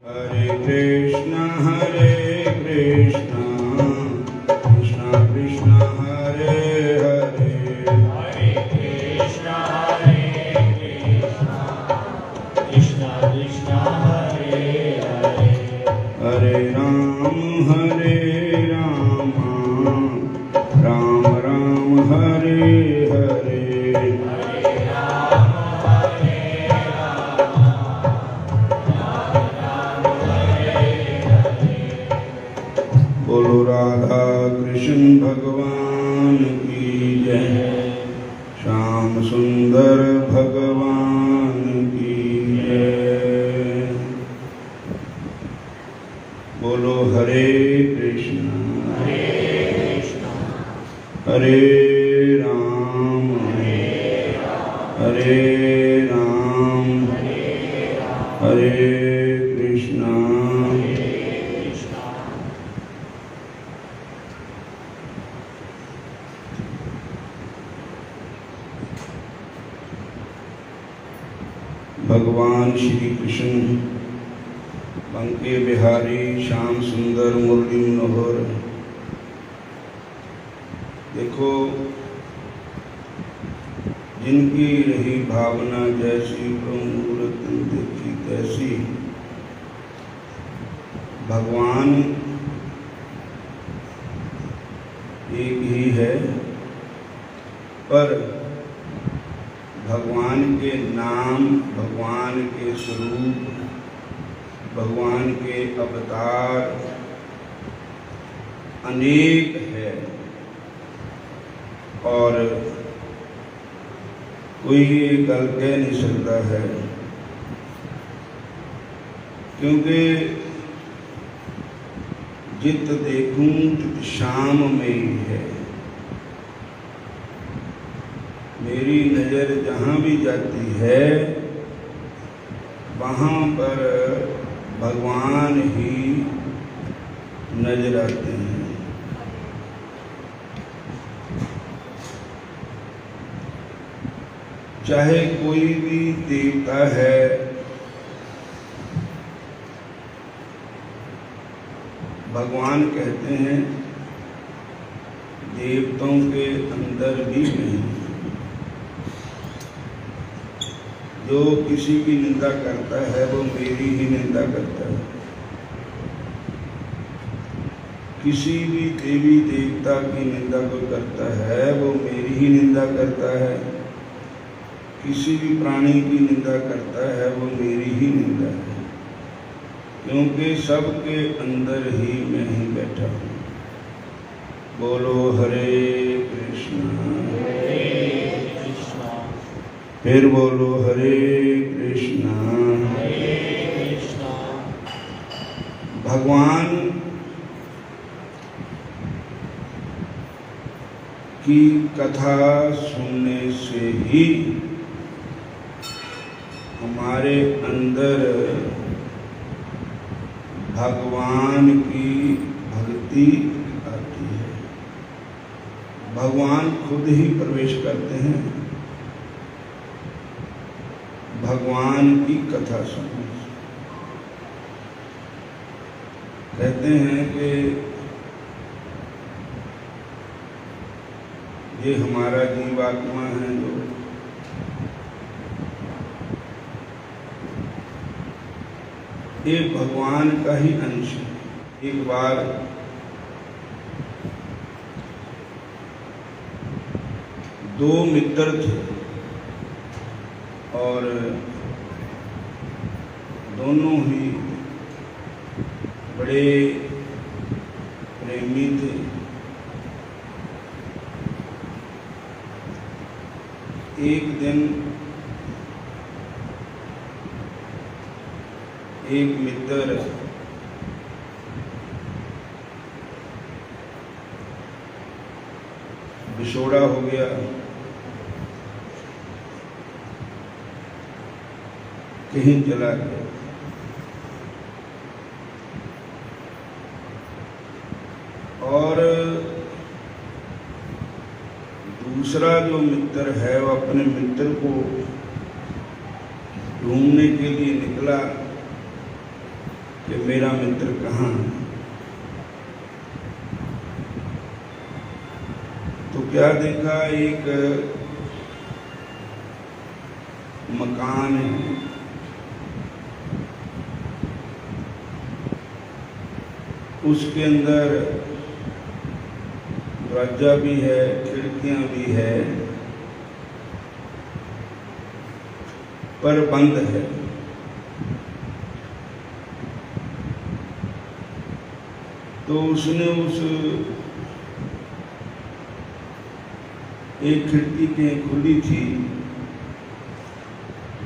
हरे कृष्ण कृष्ण कृष्ण हरे हरे, हरे कृष्ण कृष्ण कृष्ण हरे हरे, हरे राम राम राम हरे हरे, हरे राम बोलो राधा कृष्ण भगवान की जय, श्याम सुंदर भगवान की जय। बोलो हरे कृष्ण हरे राम हरे कृष्ण। भगवान श्री कृष्ण बंके बिहारी श्याम सुंदर मुरली मनोहर। देखो, जिनकी रही भावना जैसी ब्रह्मूर्त देखी तैसी। भगवान एक ही है, पर भगवान के नाम, भगवान के स्वरूप, भगवान के अवतार अनेक है और कोई ये गल कह नहीं सकता है, क्योंकि जित देखूं तित शाम में ही है। मेरी नज़र जहाँ भी जाती है वहाँ पर भगवान ही नजर आते हैं। चाहे कोई भी देवता है, भगवान कहते हैं देवताओं के अंदर भी नहीं। जो किसी की निंदा करता है वो मेरी ही निंदा करता है। किसी भी देवी देवता की निंदा कोई करता है वो मेरी ही निंदा करता है। किसी भी प्राणी की निंदा करता है वो मेरी ही निंदा है, क्योंकि सबके अंदर ही मैं ही बैठा हूँ। बोलो हरे कृष्ण फिर बोलो हरे कृष्ण। भगवान की कथा सुनने से ही हमारे अंदर भगवान की भक्ति आती है। भगवान खुद ही प्रवेश करते हैं भगवान की कथा सुनने से। कहते हैं कि ये हमारा जीवात्मा है जो ये भगवान का ही अंश है। एक बार दो मित्र थे और दोनों ही बड़े प्रेमी थे। एक दिन एक मित्र बिछोड़ा हो गया। कहीं चला गया और दूसरा जो मित्र है वो अपने मित्र को ढूंढने के लिए निकला कि मेरा मित्र कहाँ है। तो क्या देखा, एक मकान है, उसके अंदर दरवाजा भी है, खिड़कियां भी है, पर बंद है। तो उसने उस एक खिड़की के खुली थी,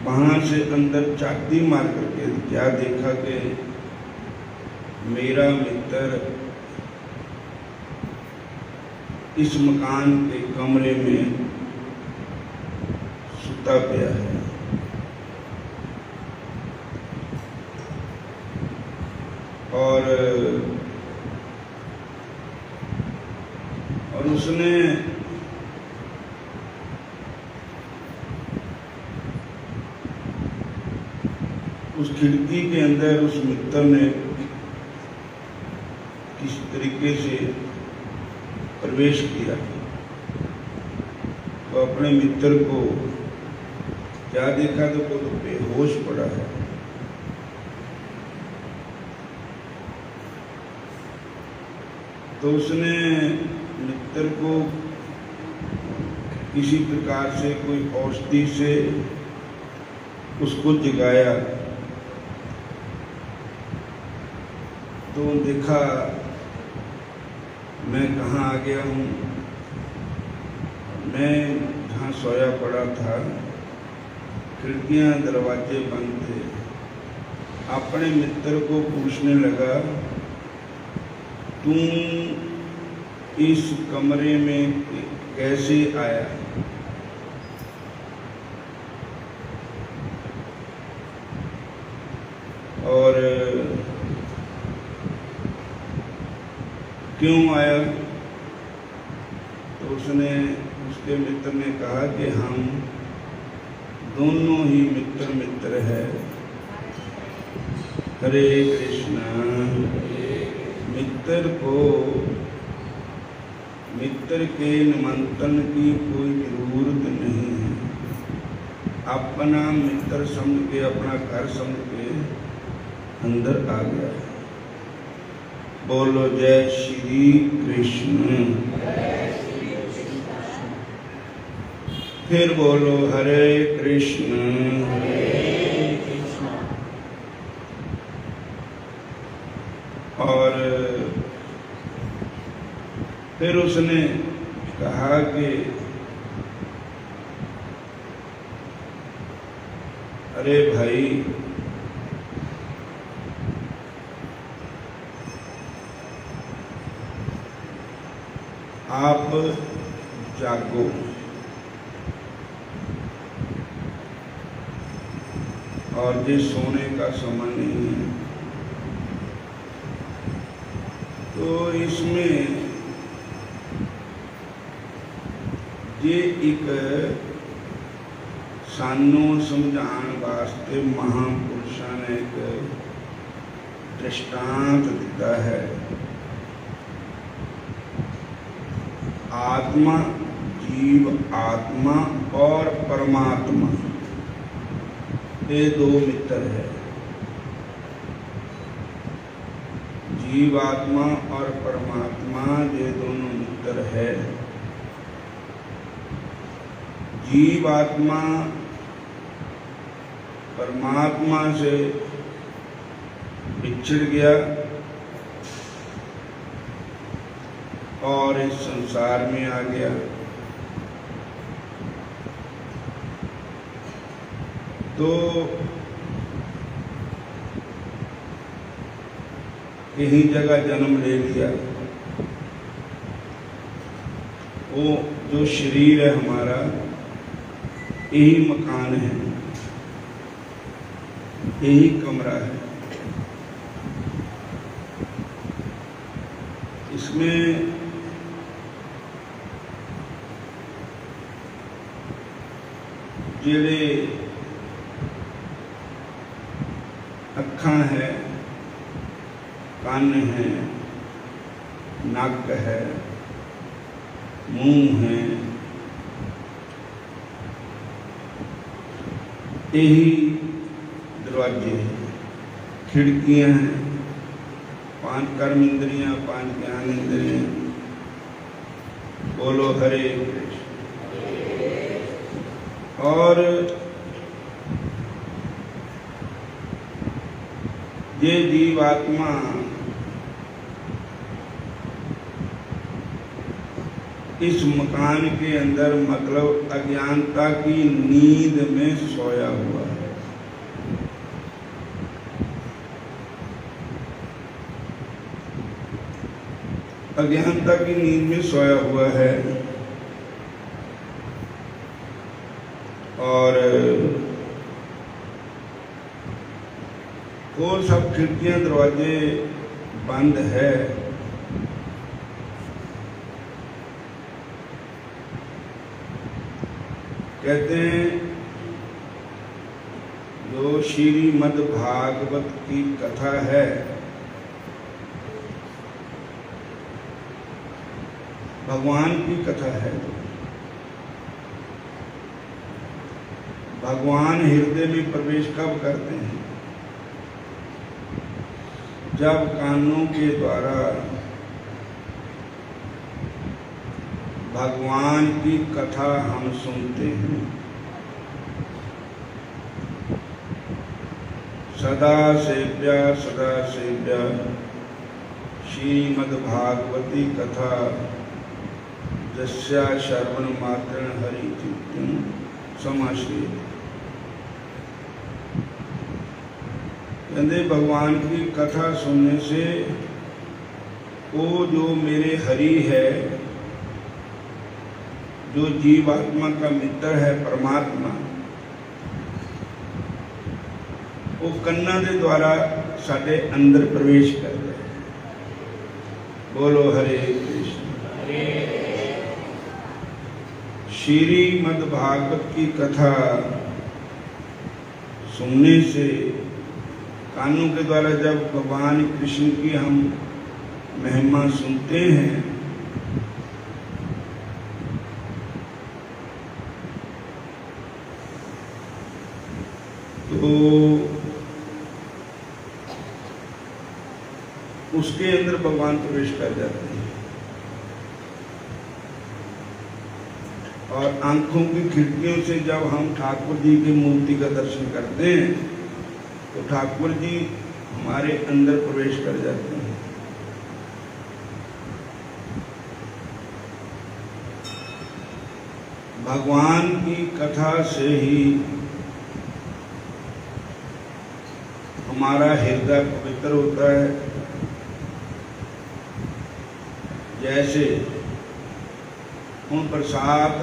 वहां से अंदर चाबी मार करके क्या देखा कि मेरा मित्र इस मकान के कमरे में सुता पिया है। और उसने उस खिड़की के अंदर उस मित्र ने किस तरीके से प्रवेश किया, तो अपने मित्र को क्या देखा, तो वो तो बेहोश पड़ा है। तो उसने मित्र को किसी प्रकार से कोई औषधि से उसको जगाया। तो देखा मैं कहाँ आ गया हूँ, मैं जहाँ सोया पड़ा था, खिड़कियाँ दरवाजे बंद थे। अपने मित्र को पूछने लगा, तुम इस कमरे में कैसे आया? और क्यों आया? तो उसके मित्र ने कहा कि हम दोनों ही मित्र है। हरे कृष्णा। मित्र के निमंत्रण की कोई जरूरत नहीं है। अपना मित्र समझ के, अपना घर समझ के अंदर आ गया। बोलो जय श्री कृष्ण। फिर बोलो हरे कृष्ण। और फिर उसने कहा कि अरे भाई, आप जागो। और ये सोने का समय नहीं है। तो इसमें ये एक सानू समझाने वास्ते महापुरुषों ने एक दृष्टांत दिता है। आत्मा, जीव आत्मा और परमात्मा, ये दो मित्र है। जीव आत्मा और परमात्मा ये दोनों मित्र है। जीव आत्मा परमात्मा से बिछड़ गया और इस संसार में आ गया। तो कहीं जगह जन्म ले लिया। वो जो शरीर है हमारा, यही मकान है, यही कमरा है। इसमें जेड़े अखां है कान है, नाक है, मुंह है, यही दरवाजे हैं। खिड़कियां हैं, 5 कर्म इंद्रियां, 5 ज्ञान इंद्रियां। बोलो हरे कृष्ण। और ये जीवात्मा इस मकान के अंदर मतलब अज्ञानता की नींद में सोया हुआ है। अज्ञानता की नींद में सोया हुआ है और वो सब खिड़कियां दरवाजे बंद है। कहते हैं जो श्रीमद् भागवत की कथा है, भगवान की कथा है। भगवान हृदय में प्रवेश कब करते हैं? जब कानों के द्वारा भगवान की कथा हम सुनते हैं। सदा सेव्या श्रीमद्भागवती कथा जस्या श्रवण मात्रेण हरि चित्तम् समाश्रयेत्। कहते भगवान की कथा सुनने से वो जो मेरे हरि है, जो जीवात्मा का मित्र है परमात्मा, वो कन्ना के द्वारा साडे अंदर प्रवेश कर रहे। बोलो हरे कृष्ण। श्रीमद् भागवत की कथा सुनने से, कानों के द्वारा जब भगवान कृष्ण की हम महिमा सुनते हैं, तो उसके अंदर भगवान प्रवेश कर जाते हैं। और आंखों की खिड़कियों से जब हम ठाकुर जी की मूर्ति का दर्शन करते हैं, तो ठाकुर जी हमारे अंदर प्रवेश कर जाते हैं। भगवान की कथा से ही हमारा हृदय पवित्र होता है। जैसे हम बरसात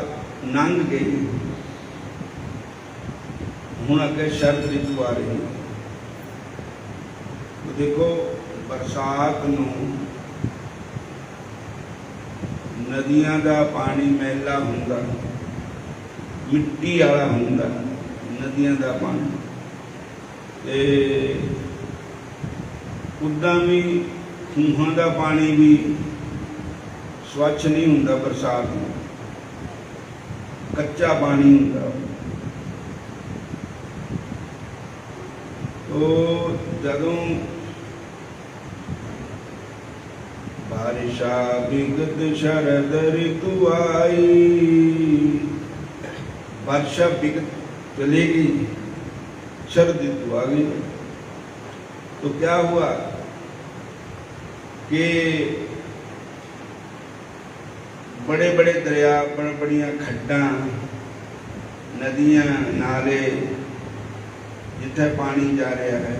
लंघ गई, हूँ अगे शरद ऋतु आ रही है, तो देखो बरसात नूं नदियां दा पानी मैला हुंदा, मिट्टी वाला हुंदा, नदियां दा पानी ते उदां भी खूहां दा पानी भी स्वच्छ नहीं हुंदा। बरसात में कच्चा पानी हुंदा। तो जदों बारिशा विगत शरद ऋतु आई, वर्षा विगत चलेगी, शरद ऋतु आ गई, तो क्या हुआ कि बड़े बड़े दरिया, बड़ी बड़िया खड्डा, नदियां, नाले, जिथे पानी जा रहा है,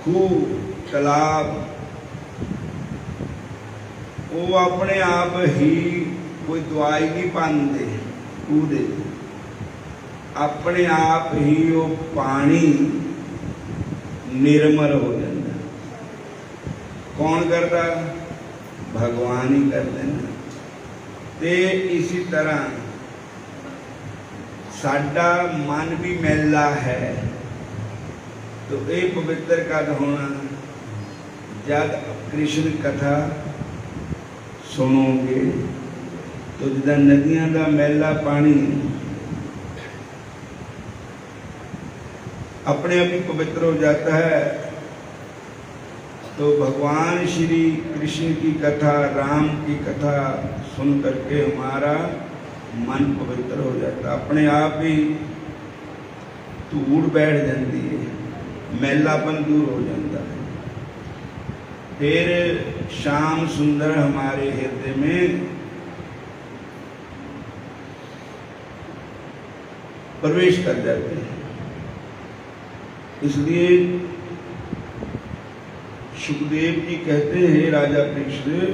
खूह, तालाब, वो अपने आप ही कोई दवाई नहीं पाते, कूदे अपने आप ही वो पानी निर्मल हो जाता। कौन करता? भगवान ही करते हैं। ते इसी तरह साडा मन भी मैला है, तो ये पवित्र कद होना जब कृष्ण कथा सुनोगे तो जिदा नदियां का मैला पानी अपने आप ही पवित्र हो जाता है, तो भगवान श्री कृष्ण की कथा, राम की कथा सुन करके हमारा मन पवित्र हो जाता, अपने आप ही धूड़ बैठ जाती है, मैलापन दूर हो जाता है। फिर श्याम सुंदर हमारे हृदय में प्रवेश कर जाते हैं। इसलिए सुखदेव जी कहते हैं, राजा परीक्षित,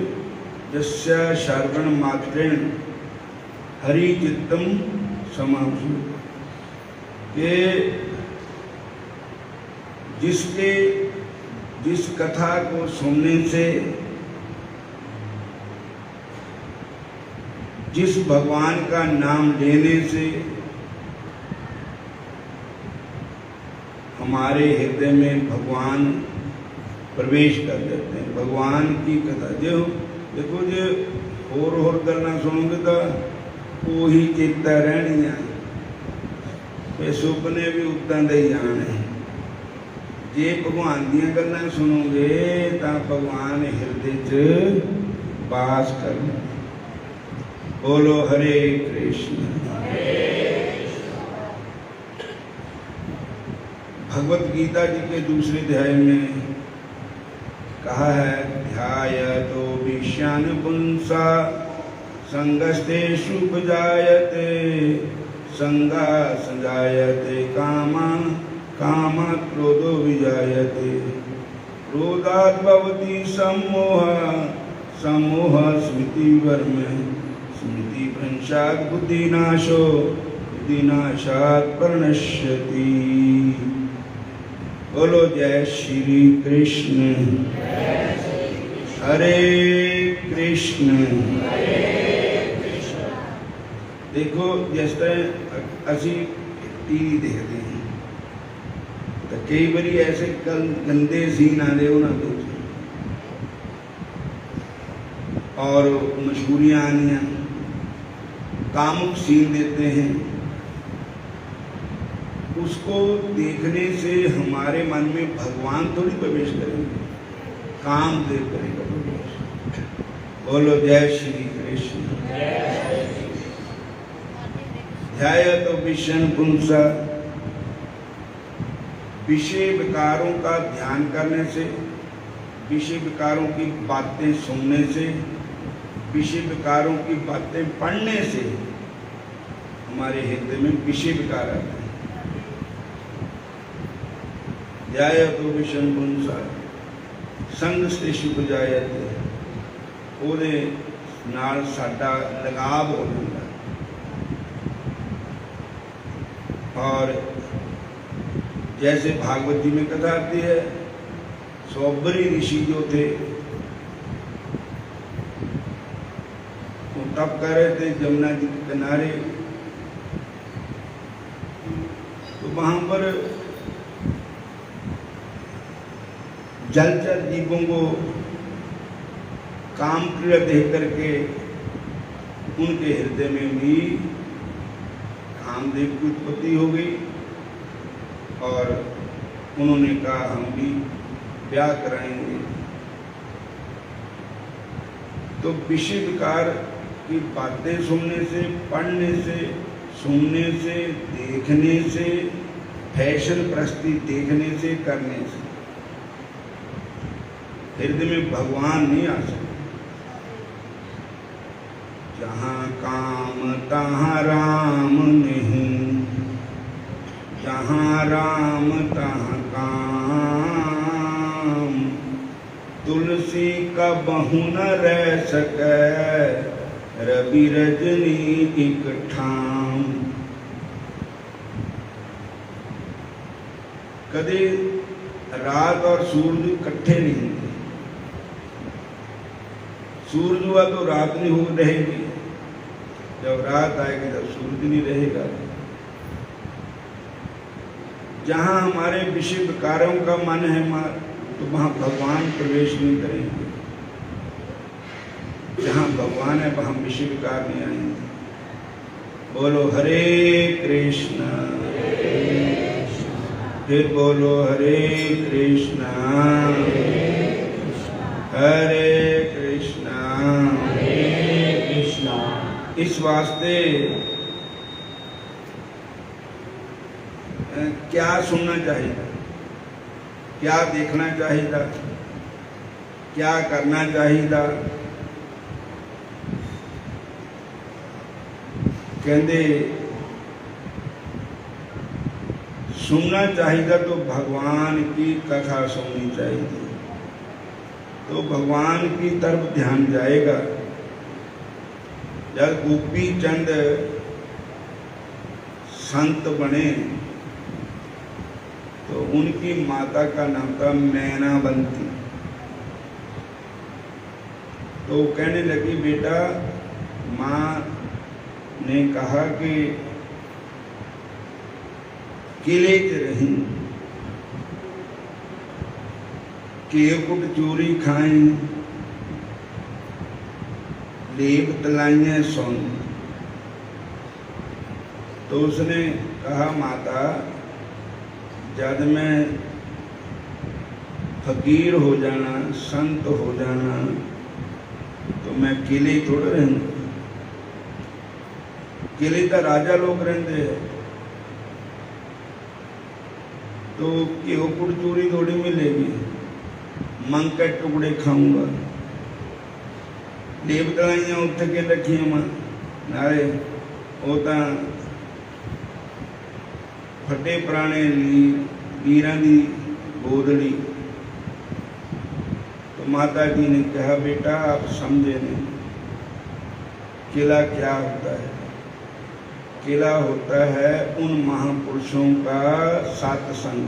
यस्य श्रवण मात्रेण हरि चित्तम समाधि, के जिस कथा को सुनने से, जिस भगवान का नाम लेने से हमारे हृदय में भगवान प्रवेश कर देते हैं। भगवान की कथा जो देखो जो होर गल्लां सुनोगे तो वही चेता रहनियां, ते सुपने भी उदां दे ही आने। जे भगवान दीयां गल्लां सुनोगे तो भगवान हृदय च वास कर। बोलो हरे कृष्ण। भगवत गीता जी के दूसरे अध्याय में कहा है, ध्यायतो विषयान पुंसा संगस्तेषु उपजायते, संगा संजायते कामा, कामात् क्रोधो विजायते, क्रोधात् भवति सम्मोहः, सम्मोहः स्मृतिभ्रम, स्मृतिभ्रंशात् बुद्धिनाशो, बुद्धिनाशात् प्रणश्यति। बोलो जय श्री कृष्ण। हरे कृष्ण। देखो जिस तरह असी टीवी देखते हैं तो कई बार ऐसे गंदे सीन आते उन्होंने, और मशहूरियाँ आनिया, कामुक सीन देते हैं। उसको देखने से हमारे मन में भगवान थोड़ी प्रवेश करेंगे, कामदेव करेगा प्रवेश। बोलो जय श्री कृष्ण। ध्यायतो विषयान पुंसा, विषय विकारों का ध्यान करने से, विषय विकारों की बातें सुनने से, विषय विकारों की बातें पढ़ने से हमारे हृदय में विषय विकार आते हैं। ध्यायतो विषयान पुंसा संगस्तेषु उपजायते, ਉਹਦੇ ਨਾਲ साडा लगाव हो जाता है। और जैसे भागवत जी में कथा आती है, सौबरी ऋषि जो थे वो तप कर रहे थे जमुना जी के किनारे, तो वहां पर जलचर जीवों को काम क्रिया देख करके उनके हृदय में भी कामदेव की उत्पत्ति हो गई, और उन्होंने कहा हम भी ब्याह कराएंगे। तो विषय विकार की बातें सुनने से, पढ़ने से, सुनने से, देखने से, फैशन प्रस्ती देखने से, करने से हृदय में भगवान नहीं आ सकते। जहाँ काम तहाँ राम नहीं, जहाँ राम तहाँ काम, तुलसी का बहु न रह सके, रवि रजनी एक ठाम। कभी रात और सूरज इकट्ठे नहीं होते। सूरज हुआ तो रात नहीं हो रहेगी, जब रात आएगी तब सूरज नहीं रहेगा। जहाँ हमारे विषय विकारों का मन है तो वहाँ भगवान प्रवेश नहीं करेंगे। जहाँ भगवान है वहाँ विषय विकार नहीं आएंगे। बोलो हरे कृष्णा, फिर बोलो हरे कृष्णा हरे कृष्णा। इस वास्ते क्या सुनना चाहिए, क्या देखना चाहिए, क्या करना चाहिए? कहते सुनना चाहिए तो भगवान की कथा सुननी चाहिए, तो भगवान की तरफ ध्यान जाएगा। जब गोपी चंद संत बने तो उनकी माता का नाम था मैनावंती। तो कहने लगी, बेटा माँ ने कहा कि किले के रही, केवकुट चूरी खाई, लेप तलाइयां सुन। तो उसने कहा, माता जब मैं फकीर हो जाना, संत हो जाना, तो मैं किले थोड़े रहूंगा। किले तो राजा लोग रहते हैं, तो केवकुट चूरी थोड़ी मिलेगी, मंग के टुकड़े खाऊंगा। लेप तलाइयां उठ के रखिया मां नाले वो तो फटे पुराने लीरां दी बोदड़ी। तो माता जी ने कहा, बेटा आप समझे नहीं, किला क्या होता है? किला होता है उन महापुरुषों का सत्संग,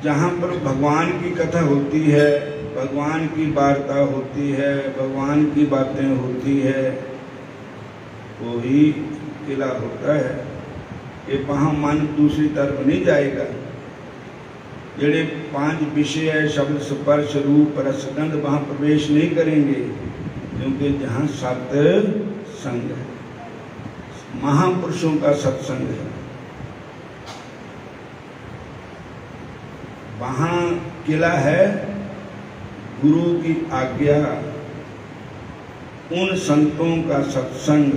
जहाँ पर भगवान की कथा होती है, भगवान की वार्ता होती है, भगवान की बातें होती है, वो ही किला होता है। कि वहाँ मन दूसरी तरफ नहीं जाएगा। जेड़े 5 विषय है, शब्द स्पर्श रूप रसगंध, वहाँ प्रवेश नहीं करेंगे, क्योंकि जहाँ सत्संग है, महापुरुषों का सत्संग है, वहाँ किला है गुरु की आज्ञा, उन संतों का सत्संग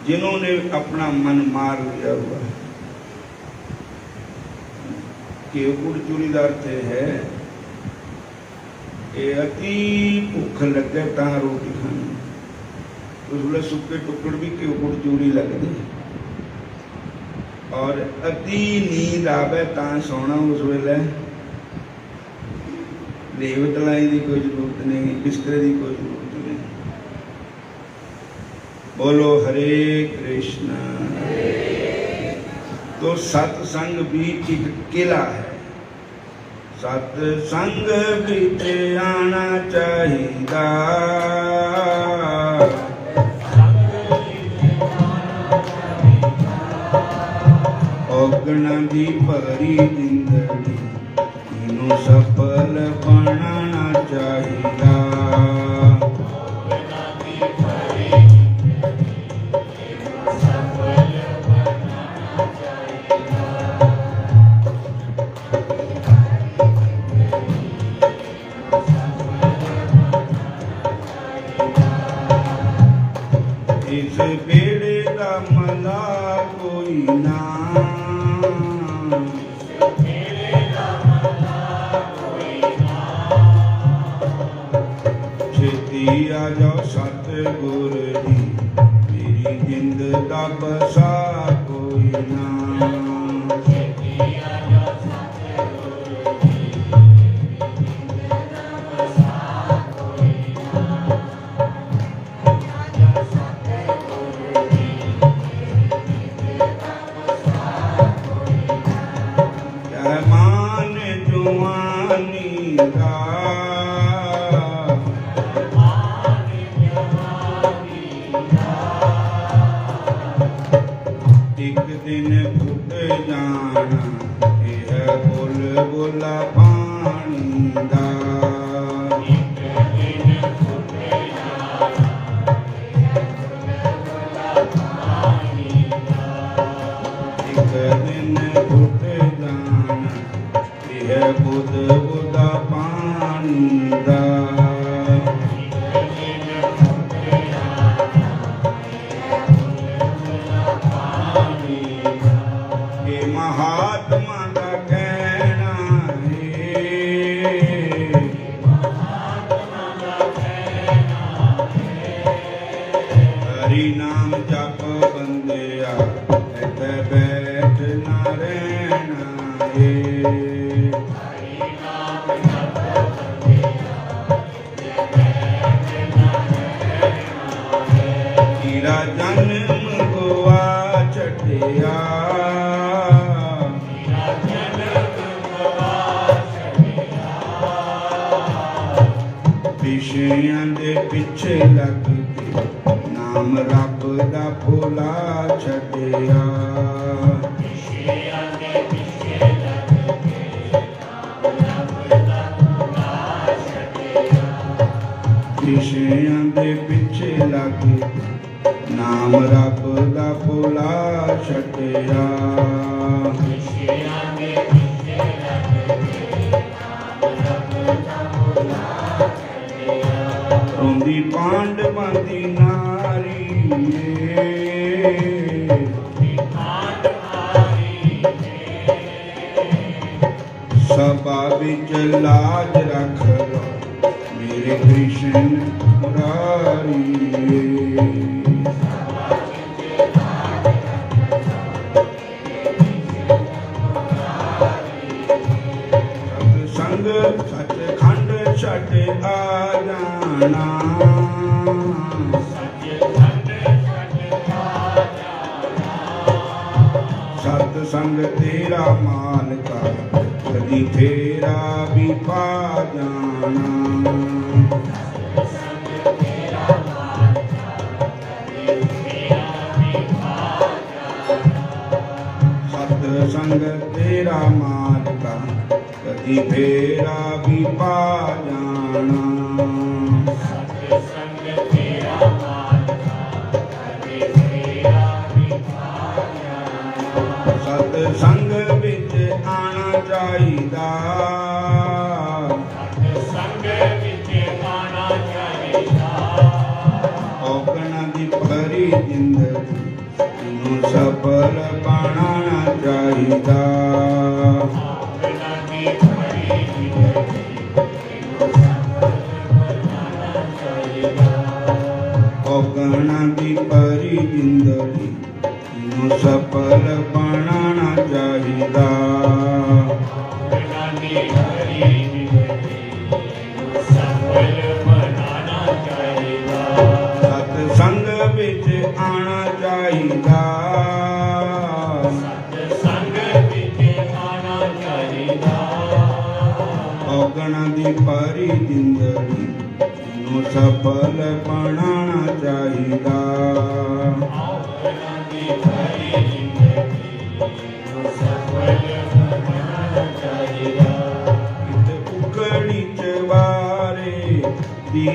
जिन्होंने अपना मन मार लिया हुआ है। केवकुट चूरी का अर्थ है कि अति भुख लगे ता रोटी खानी। उस वे सुके टुकड़ भी केवकुट चूरी लगती, और अति नींद आवे ता सोना। उस वेले लेव तलाई की कोई जरूरत नहीं, बिस्तरे की कोई जरूरत नहीं। बोलो हरे कृष्णा। तो सत्संग भी एक किला है। सत्संग भी आना चाहिए, औगना दी भरी जिंदगी इनो सफल बनाना चाहिए। इस बेड़े का मला कोई ना, छेती आ जाओ सतगुर जी, मेरी जिंद दा बसा कोई ना। मान जुआनी का जाना यह बुलबुला पानी दा। एक दिन फुट जाना यह बुलबुला पानी दा। महात्मा का कहना हरि नाम जप बंदिया इत्थे बैठ ना रहना तेरा जन्म गोवा छटिया विषयां दे पिछे लग के नाम रब दा भुला छड़िया। विषयां दे पिछे लग के नाम रब दा भुला छड़िया। रोंदी पांडवां दी नारी सभा विच लाज रख लो मेरे कृष्ण मुरारी। सत्संग सचखंड छट आ जाना सत्संग तेरा माल का कदी फेरा भी पा जाना। सत्संग तेरा माल का कदी फेरा भी पा जाना। सत्संग विच आना चाहिदा औगना दी भरी जिंदगी इनू सफल बनाना चाहिदा। औगना दी भरी जिंदगी इनू सफल बनाना चाहिदा। सत्संग विच आना चाहिदा औगना दी भरी जिंदगी इनू सफल बनाना चाहिदा। उकड़ी चवारे दी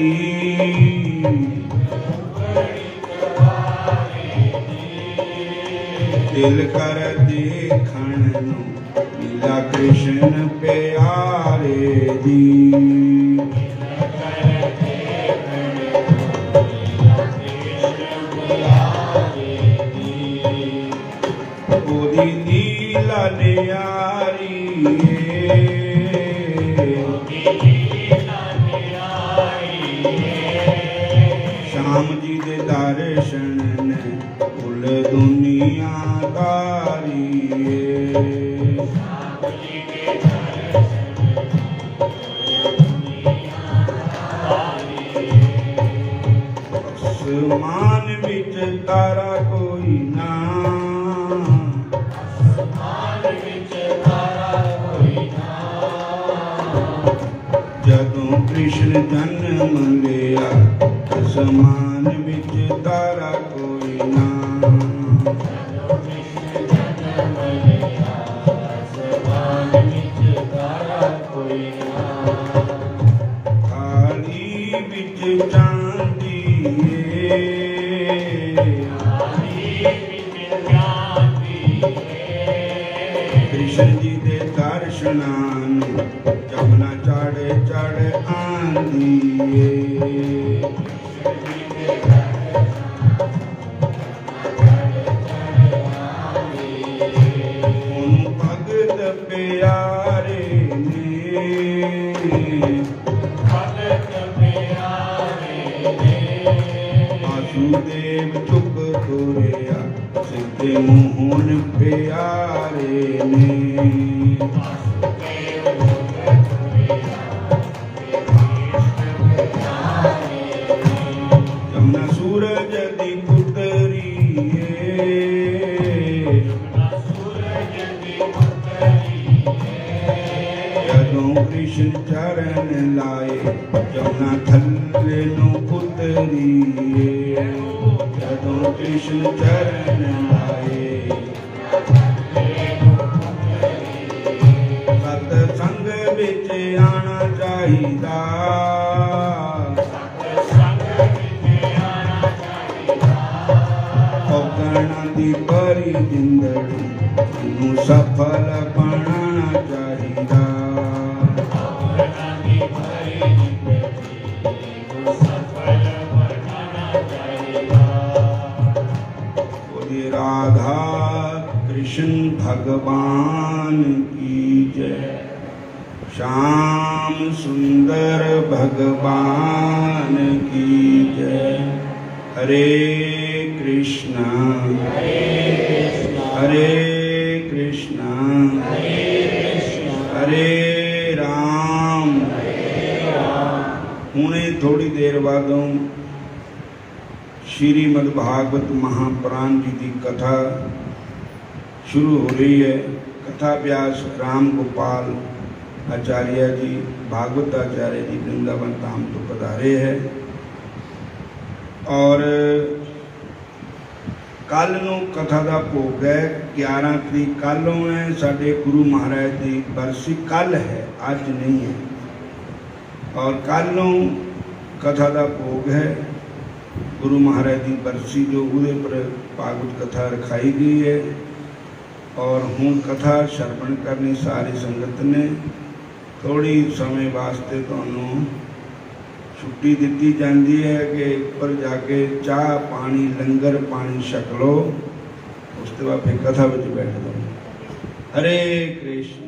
दिल कर देखण नूं लीला कृष्ण प्यारे दी। ओदी लीला न्यारी श्याम जी दे दर्शन ने कुल दुनिया दारी। आसमान विच तारा कोई ना जदों कृष्ण जन्म लिया आसमान विच तारा कोई ना। आसमान विच तारा कोई ना थाली विच चांदी कृष्ण जी दे दर्शनान जमुना चाड़े चढ़ आंदी ओनू भगत प्यारे ने वासुदेव चुप तुरिया सिद्धे मोहन प्यारे ने जमुना सूरज दी पुतरी जदों कृष्ण चरण लाए जमुना थल्ले नू उतरी जदों कृष्ण चरण लाए सत संग विच आना चाहिदा औगणा दी भरी जिंदड़ी नू सफल बनाना चाहिदा बोलिए राधा कृष्ण भगवान की जय श्याम सुंदर भगवान की जय हरे कृष्णा हरे कृष्णा हरे राम हुणे थोड़ी देर बादों श्रीमद् भागवत महापुराण जी की कथा शुरू हो रही है। कथा व्यास राम गोपाल आचार्य जी भागवत आचार्य जी वृंदावन धाम तो पधारे है और कल नूं कथा का भोग है 11 तरीक कलों है साडे गुरु महाराज की बरसी कल है अज नहीं है और कलों कथा का भोग है गुरु महाराज की बरसी जो उहदे पर भागवत कथा रखाई गई है और हुण कथा श्रवण करनी सारी संगत ने थोड़ी समय वास्ते तुहानूं छुट्टी दी जाती है कि ऊपर जाके चाह पानी लंगर पानी छक लो उसके बाद फिर कथा में बैठ जाओ। हरे कृष्ण